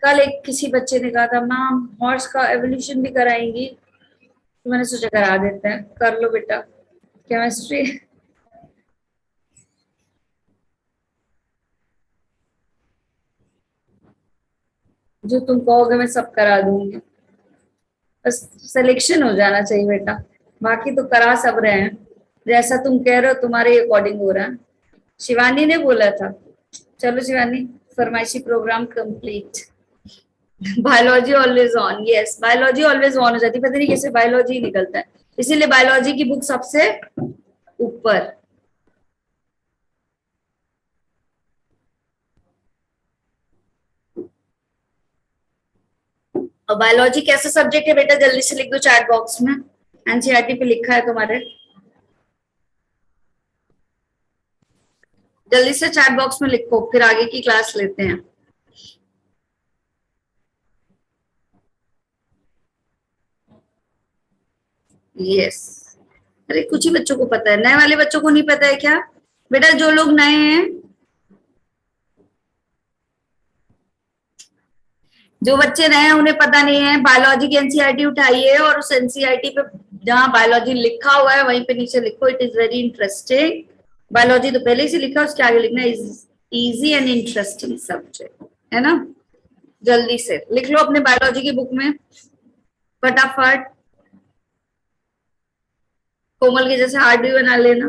कल एक किसी बच्चे ने कहा था मैम हॉर्स का एवोल्यूशन भी कराएंगी, तो मैंने सोचा करा देते हैं। कर लो बेटा केमिस्ट्री। जो तुम कहोगे मैं सब करा दूंगी, बस सिलेक्शन हो जाना चाहिए बेटा। बाकी तो करा सब रहे हैं, जैसा तुम कह रहे हो तुम्हारे अकॉर्डिंग हो रहा है। शिवानी ने बोला था। चलो शिवानी, फरमाइशी program complete. Biology always on. Yes, biology always on हो जाती है, पता नहीं कैसे बायोलॉजी निकलता है, इसीलिए बायोलॉजी की बुक सबसे ऊपर। और बायोलॉजी कैसा सब्जेक्ट है बेटा? जल्दी से लिख दो चैट बॉक्स में, एनसीईआरटी पे लिखा है तुम्हारे। जल्दी से चैट बॉक्स में लिखो, फिर आगे की क्लास लेते हैं। यस, अरे कुछ ही बच्चों को पता है, नए वाले बच्चों को नहीं पता है क्या बेटा? जो लोग नए हैं, जो बच्चे नए हैं उन्हें पता नहीं है। बायोलॉजी की एनसीईआरटी उठाइए और उस एनसीईआरटी पे जहां बायोलॉजी लिखा हुआ है वहीं पे नीचे लिखो it is very interesting. Biology तो पहले ही से लिखा, उसके आगे लिखना is easy and interesting subject, है ना? जल्दी से लिख लो अपने बायोलॉजी की बुक में फटाफट। कोमल के जैसे हार्ड भी बना लेना।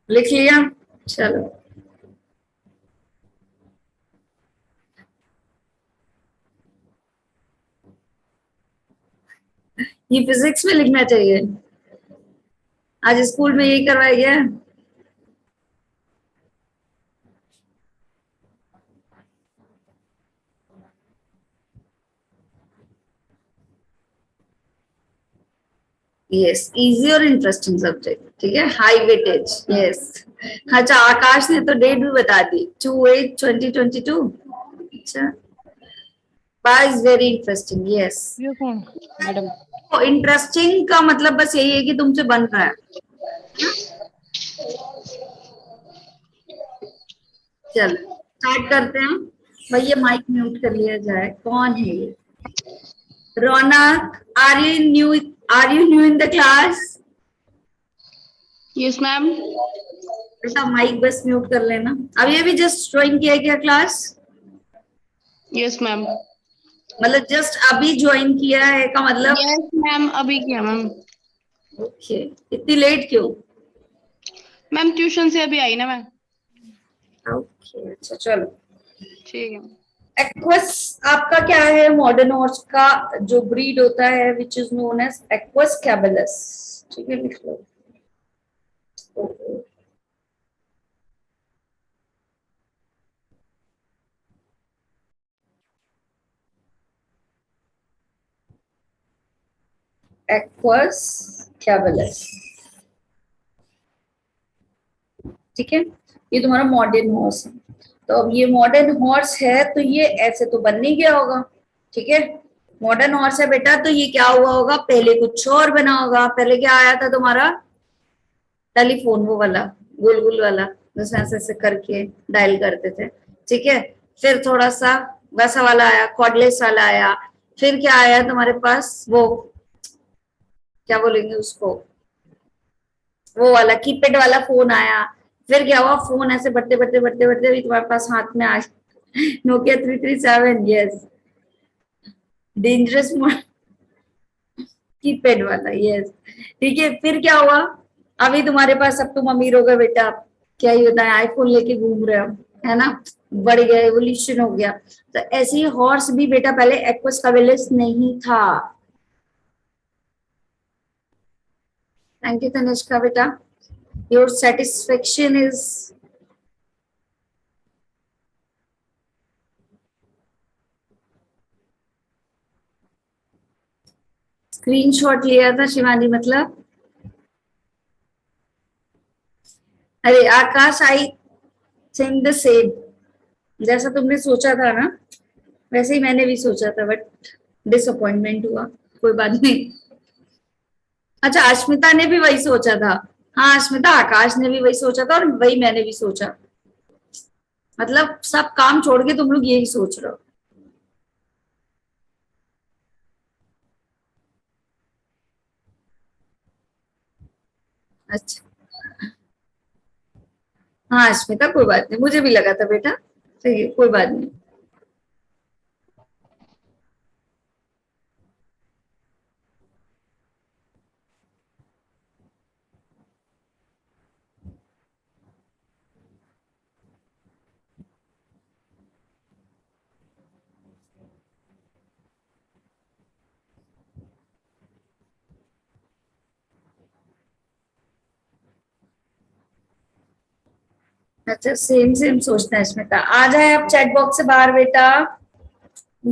लिख लिया? चलो, ये फिजिक्स में लिखना चाहिए, आज स्कूल में यही करवाया गया। यस, इजी और इंटरेस्टिंग सब्जेक्ट, ठीक है, हाई वेटेज। यस, अच्छा आकाश ने तो डेट भी बता दी, 2/8/2022। अच्छा, इज वेरी इंटरेस्टिंग। यस, ये कौन मैडम? इंटरेस्टिंग का मतलब बस यही है कि तुमसे बन रहा है। चलो स्टार्ट करते हैं। भैया माइक म्यूट कर लिया जाए। कौन है ये? Raunak, are you new in the class? Yes ma'am. बेटा माइक बस म्यूट कर लेना। अब ये भी जस्ट ज्वाइन किया क्या क्लास? Yes ma'am. मतलब जस्ट अभी ज्वाइन किया है का मतलब? यस मैम, अभी किया मैम। ओके, इतनी लेट क्यों? मैम ट्यूशन से अभी आई ना मैं। ओके, अच्छा चलो। ठीक है। एक्वस आपका क्या है? मॉडर्न हॉर्स का जो ब्रीड होता है which is known as equus caballus, ठीक है, लिख लो। एक्वस कैबेलस, ठीक है, ये तुम्हारा मॉडर्न हॉर्स है। तो अब ये मॉडर्न हॉर्स है तो ये ऐसे तो बन नहीं गया होगा, ठीक है। मॉडर्न हॉर्स है बेटा, तो ये क्या हुआ होगा? पहले कुछ और बना होगा। पहले क्या आया था तुम्हारा? टेलीफोन, वो वाला गोल गोल वाला, जिसमें ऐसे ऐसे करके डायल करते थे, ठीक है। फिर थोड़ा सा वैसा वाला आया, कॉर्डलेस वाला आया। फिर क्या आया तुम्हारे पास? वो क्या बोलेंगे उसको, वो वाला कीपैड वाला फोन आया। फिर क्या हुआ? फोन ऐसे बढ़ते बढ़ते बढ़ते बढ़ते अभी तुम्हारे पास हाथ में आ नोकिया 337। यस, डेंजरस कीपैड वाला। यस, ठीक है। फिर क्या हुआ? अभी तुम्हारे पास, अब तुम अमीर हो गए बेटा, क्या ही होता है, आईफोन लेके घूम रहे हो, है ना, बढ़ गया, एवोल्यूशन हो गया। तो ऐसे ही हॉर्स भी बेटा पहले एक्वस कैबेलस नहीं था। थैंक यू तनिष्का बेटा, योर सेटिस्फेक्शन इज। स्क्रीनशॉट लिया था शिवानी मतलब? अरे आकाश, आई थिंक द सेम, जैसा तुमने सोचा था ना वैसे ही मैंने भी सोचा था, बट डिसअपॉइंटमेंट हुआ। कोई बात नहीं। अच्छा, अश्मिता ने भी वही सोचा था। हाँ अश्मिता, आकाश ने भी वही सोचा था और वही मैंने भी सोचा। मतलब सब काम छोड़ के तुम लोग यही सोच रहे हो। अच्छा, हाँ अश्मिता कोई बात नहीं, मुझे भी लगा था बेटा, सही है, कोई बात नहीं। अच्छा, सेम सेम सोचना है स्मिता। आ जाए आप चैट बॉक्स से बाहर बेटा।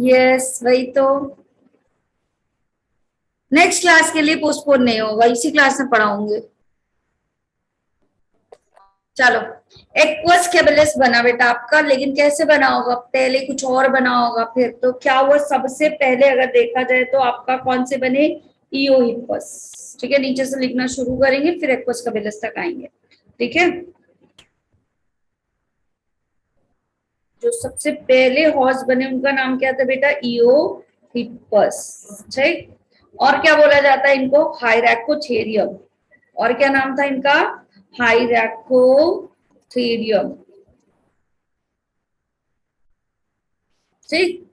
यस वही तो, नेक्स्ट क्लास के लिए पोस्टपोन नहीं होगा, इसी क्लास में पढ़ाऊंगे। चलो, एक्वस कैबेलस बना बेटा आपका, लेकिन कैसे बना होगा? पहले कुछ और बना होगा। फिर तो क्या हुआ? सबसे पहले अगर देखा जाए तो आपका कौन से बने? इओहिपस, ठीक है। नीचे से लिखना शुरू करेंगे फिर एक्वस कैबेलस तक आएंगे, ठीक है। जो सबसे पहले हॉर्स बने उनका नाम क्या था बेटा? इओहिपस, ठीक। और क्या बोला जाता है इनको? हाइरैकोथेरियम। और क्या नाम था इनका? हाइरैकोथेरियम, ठीक।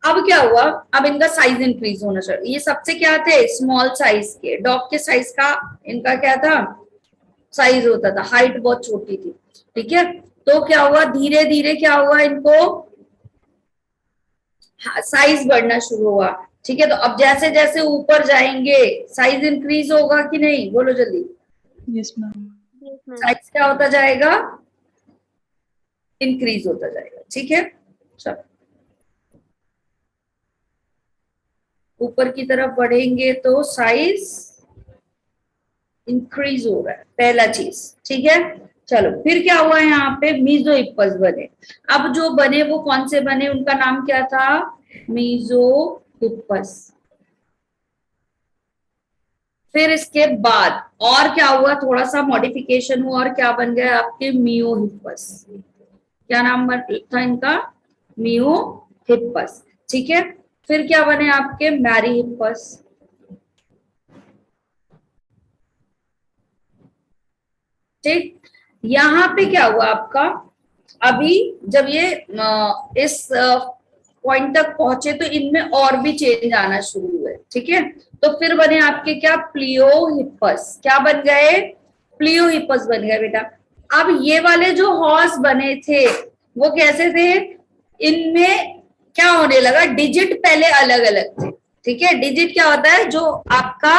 अब क्या हुआ? अब इनका साइज इंक्रीज होना चाहिए। ये सबसे क्या थे? स्मॉल साइज के। डॉग के साइज का इनका क्या था? साइज होता था, हाइट बहुत छोटी थी। ठीक है, तो क्या हुआ, धीरे धीरे क्या हुआ, इनको साइज बढ़ना शुरू हुआ। ठीक है, तो अब जैसे जैसे ऊपर जाएंगे साइज इंक्रीज होगा कि नहीं, बोलो जल्दी। Yes ma'am. Yes, ma'am. Size क्या होता जाएगा, इंक्रीज होता जाएगा। ठीक है, चलो ऊपर की तरफ बढ़ेंगे तो साइज इंक्रीज हो रहा है, पहला चीज। ठीक है, चलो फिर क्या हुआ, यहाँ पे मीजोहिप्पस बने। अब जो बने वो कौन से बने, उनका नाम क्या था, मीजोहिप्पस। फिर इसके बाद और क्या हुआ, थोड़ा सा मॉडिफिकेशन हुआ और क्या बन गया आपके मियोहिप्पस। क्या नाम था इनका, मियोहिप्पस। ठीक है, फिर क्या बने आपके मैरीहिप्पस। ठीक, यहाँ पे क्या हुआ आपका, अभी जब ये इस पॉइंट तक पहुंचे तो इनमें और भी चेंज आना शुरू हुए। ठीक है, तो फिर बने आपके क्या, प्लियोहिप्पस। क्या बन गए, प्लियोहिप्पस बन गए बेटा। अब ये वाले जो हॉर्स बने थे वो कैसे थे, इनमें क्या होने लगा, डिजिट पहले अलग अलग थे। ठीक है, डिजिट क्या होता है, जो आपका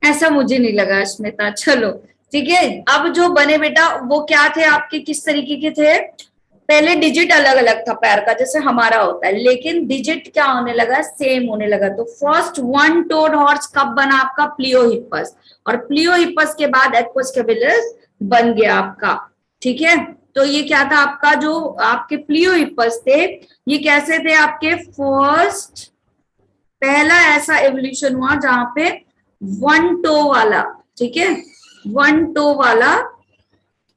ऐसा मुझे नहीं लगा अस्मिता, चलो ठीक है। अब जो बने बेटा वो क्या थे आपके, किस तरीके के थे, पहले डिजिट अलग अलग था पैर का जैसे हमारा होता है, लेकिन डिजिट क्या होने लगा, सेम होने लगा। तो फर्स्ट वन टोड हॉर्स कब बना आपका, प्लियोहिप्पस, और प्लियोहिप्पस के बाद एक्वस्केबुलस बन गया आपका। ठीक है, तो ये क्या था आपका, जो आपके प्लियोहिप्पस थे ये कैसे थे आपके, फर्स्ट पहला ऐसा एवोल्यूशन हुआ जहां पे वन टो वाला, ठीक है, वन टो वाला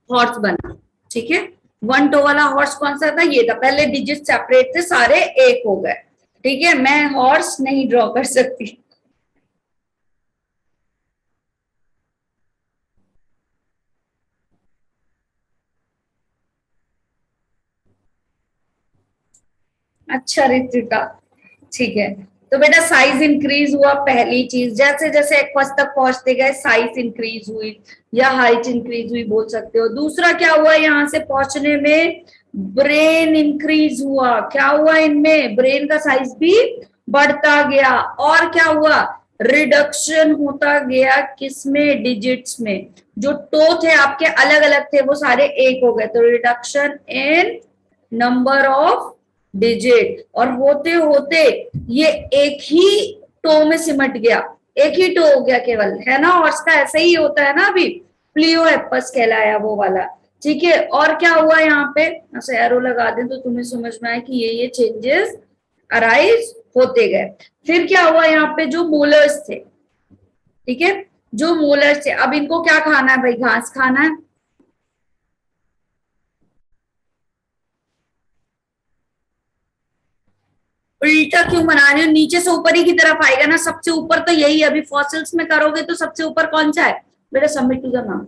हॉर्स बना। ठीक है, वन टो वाला हॉर्स कौन सा था, ये था। पहले डिजिट सेपरेट थे, सारे एक हो गए। ठीक है, मैं हॉर्स नहीं ड्रॉ कर सकती। अच्छा रितिका, ठीक है, तो बेटा साइज इंक्रीज हुआ, पहली चीज। जैसे जैसे एक्वस तक पहुंचते गए साइज इंक्रीज हुई या हाइट इंक्रीज हुई बोल सकते हो। दूसरा क्या हुआ, यहां से पहुंचने में ब्रेन इंक्रीज हुआ। क्या हुआ, इनमें ब्रेन का साइज भी बढ़ता गया। और क्या हुआ, रिडक्शन होता गया किसमें, डिजिट्स में। जो टो थे आपके अलग अलग थे वो सारे एक हो गए, तो reduction in number of digit. और होते होते ये एक ही टो में सिमट गया, एक ही टो हो गया केवल, है ना। और इसका ऐसा ही होता है ना, अभी प्लियोहेप्पस कहलाया वो वाला। ठीक है, और क्या हुआ यहाँ पे, ऐसे एरो लगा दें तो तुम्हें समझ में आए कि ये चेंजेस अराइज होते गए। फिर क्या हुआ, यहाँ पे जो मोलर्स थे, ठीक है, जो मोलर्स थे, अब इनको क्या खाना है भाई, घास खाना है। उल्टा क्यों बना रहे हो, नीचे से ऊपर ही की तरफ आएगा ना, सबसे ऊपर तो यही है। अभी फॉसिल्स में करोगे तो सबसे ऊपर कौन सा है बेटा, सबमिट टू द नाम।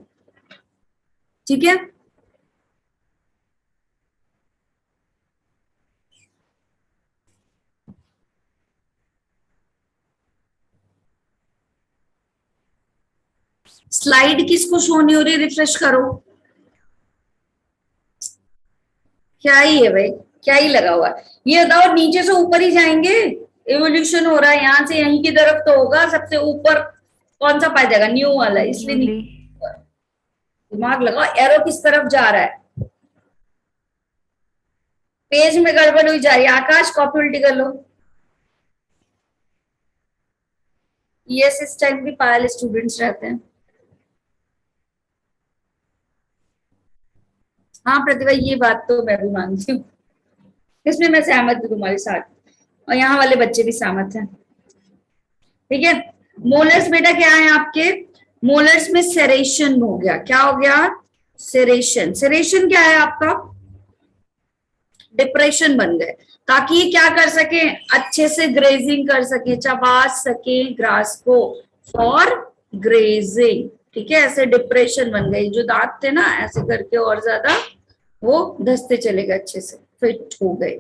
ठीक है, स्लाइड किसको शो नहीं हो रही, रिफ्रेश करो। क्या ही है भाई, क्या ही लगा हुआ है, ये बताओ। नीचे से ऊपर ही जाएंगे, एवोल्यूशन हो रहा है, यहां से यहीं की तरफ तो होगा। सबसे ऊपर कौन सा पाया जाएगा, न्यू वाला, इसलिए न्यूली। दिमाग लगाओ, एरो किस तरफ जा रहा है। पेज में गड़बड़ हुई जा रही है, आकाश कॉपी उल्टी कर लो। यस, इस टाइम भी पायल स्टूडेंट्स रहते हैं। हाँ प्रतिभा, ये बात तो मैं भी मानती हूँ, इसमें मैं सहमत हूँ तुम्हारे साथ, और यहाँ वाले बच्चे भी सहमत हैं। ठीक है, मोलर्स बेटा क्या है आपके, मोलर्स में सेरेशन हो गया। क्या हो गया, सेरेशन। सेरेशन क्या है आपका, डिप्रेशन बन गए, ताकि ये क्या कर सके, अच्छे से ग्रेजिंग कर सके, चबा सके ग्रास को फॉर ग्रेजिंग। ठीक है, ऐसे डिप्रेशन बन गई, जो दांत थे ना ऐसे करके और ज्यादा वो धसते चले गए, अच्छे से फिट हो गए।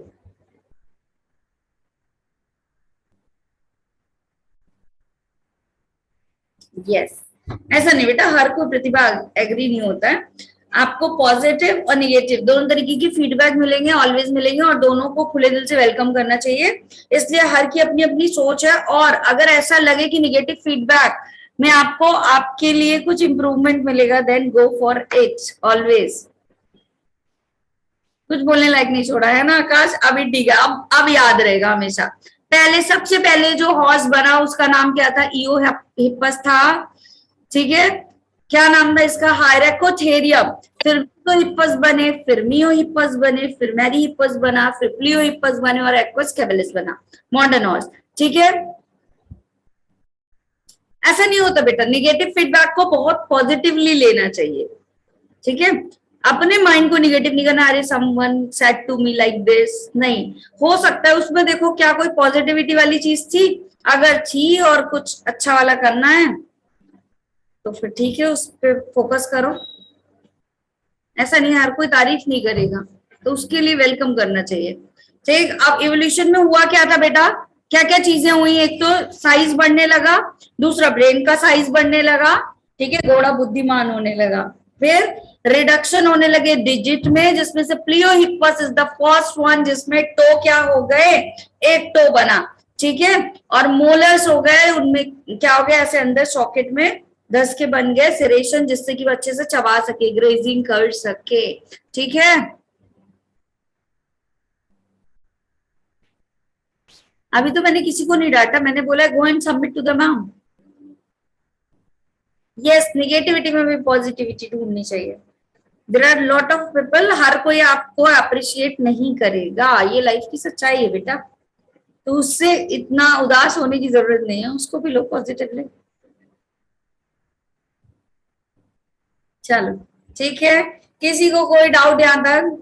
यस, ऐसा नहीं बेटा, हर कोई प्रतिभा एग्री नहीं होता है। आपको पॉजिटिव और निगेटिव दोनों तरीके की फीडबैक मिलेंगे, ऑलवेज मिलेंगे, और दोनों को खुले दिल से वेलकम करना चाहिए। इसलिए हर की अपनी अपनी सोच है, और अगर ऐसा लगे कि निगेटिव फीडबैक में आपको आपके लिए कुछ इंप्रूवमेंट मिलेगा, then go for it always. कुछ बोलने लायक नहीं छोड़ा है ना आकाश? अभी ठीक है, अब याद रहेगा हमेशा। पहले, सबसे पहले जो हॉर्स बना उसका नाम क्या था? ईओ हिप्पस था, ठीक है। क्या नाम था इसका? हायरैकोथेरियम। फिर तो हिप्पस बने, फिर मियो हिप्पस बने, फिर मैरी हिप्पस बना, फिर प्लियो हिप्पस बने, और एक्वस कैबेलिस बना, मॉडर्न हॉर्स, ठीक है। ऐसा नहीं होता बेटा, निगेटिव फीडबैक को बहुत पॉजिटिवली लेना चाहिए, ठीक है। अपने माइंड को निगेटिव नहीं करना, अरे someone said to me like this, नहीं। हो सकता है उसमें देखो क्या कोई पॉजिटिविटी वाली चीज थी, अगर थी और कुछ अच्छा वाला करना है तो फिर ठीक है, उस पर फोकस करो। ऐसा नहीं, हर कोई तारीफ नहीं करेगा, तो उसके लिए वेलकम करना चाहिए, ठीक। अब इवोल्यूशन में हुआ क्या था बेटा? क्या क्या चीजें हुई? एक तो साइज बढ़ने लगा, दूसरा ब्रेन का साइज बढ़ने लगा, ठीक है, घोड़ा बुद्धिमान होने लगा। फिर रिडक्शन होने लगे डिजिट में, जिसमें से प्लियोहिप्पस इज द फर्स्ट वन जिसमें टो क्या हो गए? एक टो बना, ठीक है। और मोलर्स हो गए, उनमें क्या हो गया? ऐसे अंदर सॉकेट में 10 के बन गए सेरेशन, जिससे कि वो अच्छे से चबा सके, ग्रेजिंग कर सके, ठीक है। अभी तो मैंने किसी को नहीं डांटा, मैंने बोला go and submit to the ma'am. Yes, negativity में भी पॉजिटिविटी ढूंढनी चाहिए। There are lot of people, हर कोई आपको अप्रिशिएट नहीं करेगा, ये लाइफ की सच्चाई है बेटा, तो उससे इतना उदास होने की जरूरत नहीं है, उसको भी लो पॉजिटिवली। चलो ठीक है, किसी को कोई डाउट यहाँ तक?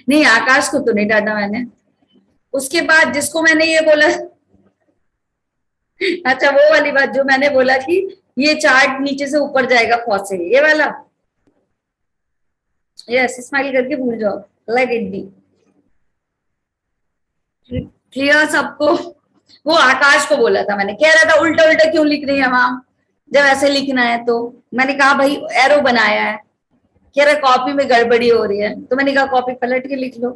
नहीं, आकाश को तो नहीं डांटा मैंने। उसके बाद जिसको मैंने ये बोला अच्छा, वो वाली बात जो मैंने बोला कि ये चार्ट नीचे से ऊपर जाएगा फॉसिल, ये वाला, यस, स्माइल करके भूल जाओ, लेट इट बी। क्लियर सबको? वो आकाश को बोला था मैंने, कह रहा था उल्टा उल्टा क्यों लिख रही है मैम, जब ऐसे लिखना है तो। मैंने कहा भाई एरो बनाया है, कह रहा कॉपी में गड़बड़ी हो रही है, तो मैंने कहा कॉपी पलट के लिख लो।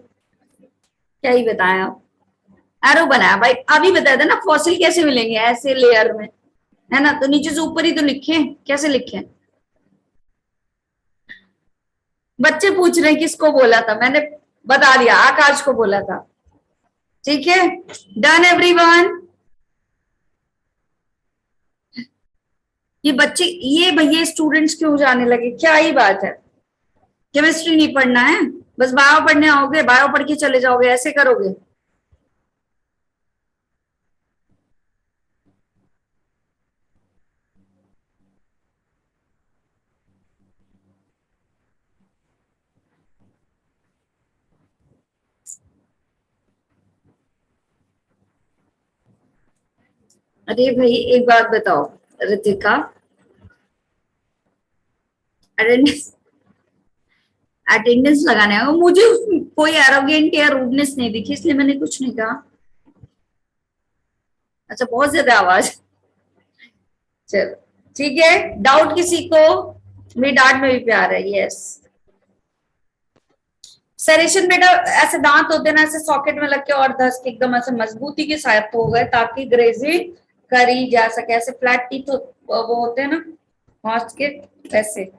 क्या ही बताया आप, एरो बनाया भाई, अभी बताया था ना फॉसिल कैसे मिलेंगे, ऐसे लेयर में, है ना, तो नीचे से ऊपर ही तो लिखे, कैसे लिखे? बच्चे पूछ रहे हैं किसको बोला था, मैंने बता दिया, आकाश को बोला था, ठीक है। Done everyone? ये बच्चे, ये भैया स्टूडेंट्स क्यों जाने लगे, क्या ही बात है? केमिस्ट्री नहीं पढ़ना है, बस बायो पढ़ने आओगे, बायो पढ़ के चले जाओगे, ऐसे करोगे? अरे भाई एक बात बताओ रितिका, अटेंडेंस अटेंडेंस लगाने आओ, मुझे कोई एरोगेंट या रूडनेस नहीं दिखी, इसलिए मैंने कुछ नहीं कहा। अच्छा, बहुत ज्यादा आवाज, चलो ठीक है। डाउट किसी को? मेरी डांट में भी प्यार है, यस। सेरेशन बेटा ऐसे दांत होते ना, ऐसे सॉकेट में लग के और 10 के एकदम ऐसे मजबूती के साथ हो गए, ताकि ग्रेजिंग करी जा सके। ऐसे फ्लैट टीथ वो होते हैं ना हॉर्स के, वैसे।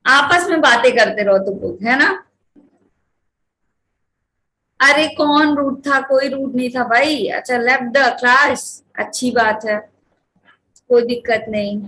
आपस में बातें करते रहो तुम लोग, है ना। अरे कौन रूट था? कोई रूट नहीं था भाई। अच्छा, लेफ्ट द क्लास, अच्छी बात है, कोई दिक्कत नहीं।